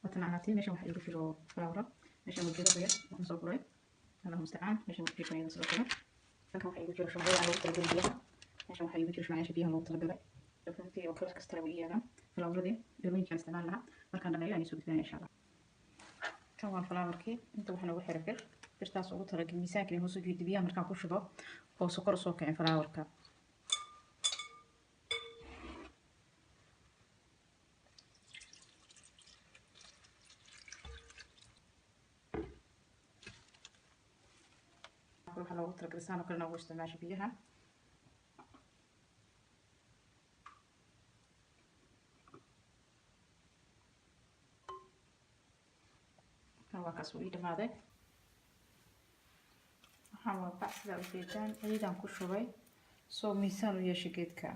وتنعناتي ماشي waxaa igu jiro flower meesha wajida qoyan waxaan soo guray Allahu musta'an meesha wajida qoyan soo guray halkan waxaa igu jiro shumbada aan ugu talagalay biyaha meesha waxaa igu jiro shumayaasha biyaha loogu talagalay runtii oo kala kasta way iyaagaan floweradi dhalooyinkan isticmaal lahaa markaan dhameeyo ayaan soo gudbinaya insha Allah kan waa flowerkii inta waxaan ugu xiray birtaas ugu talagalay miisaanka in hoos u jiido biyaha markaan ku shubo oo sokor soo kicin flowerka waxaa loogu talagalay saan oo kale noogu isticmaasho biyaha kan waa kaas uu ii dhamaaday waxaan waa bac sidaa u jeedaan ciidaan ku shubay soo miisaan u yeesho geedka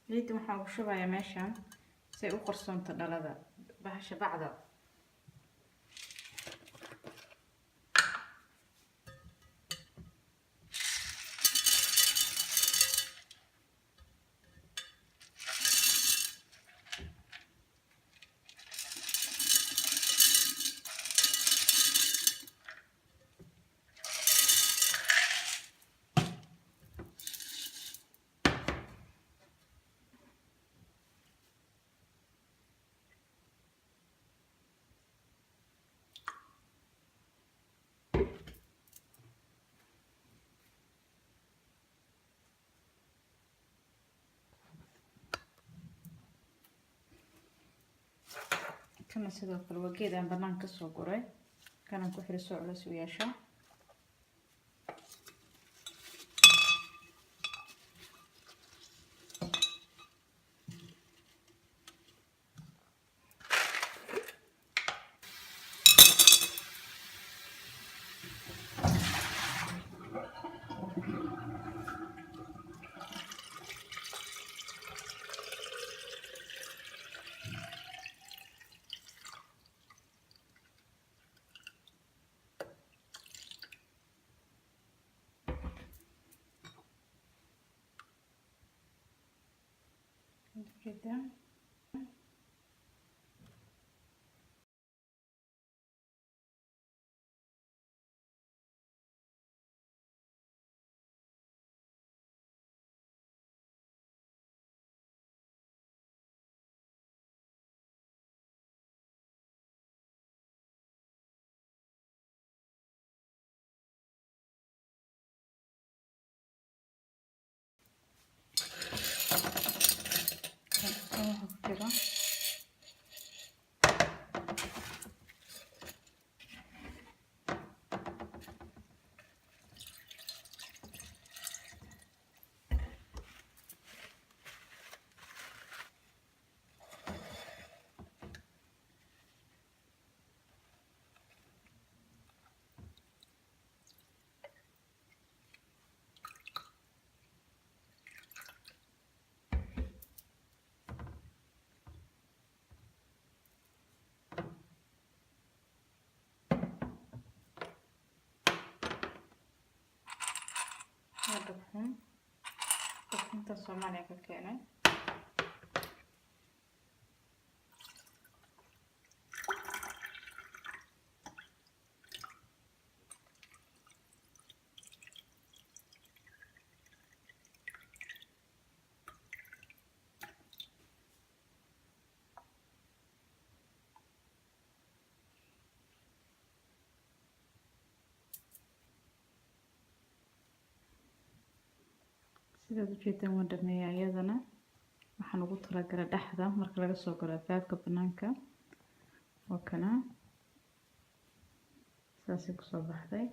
ciidda waxaan ku shubayaa meeshaan si ay u qarsoonto dhalada bahasha bacda kana sidoo kale waa geed aan banaanka ka soo guray kana ku xiri soo culus u yeesho كده دحين Soomaaliya ka keenay sidaad u jeedaan waan dhameeyay iyadana waxaan ugu talagalay dhaxda marka laga soo galo albaabka banaanka waa kana saasi ku soo baxday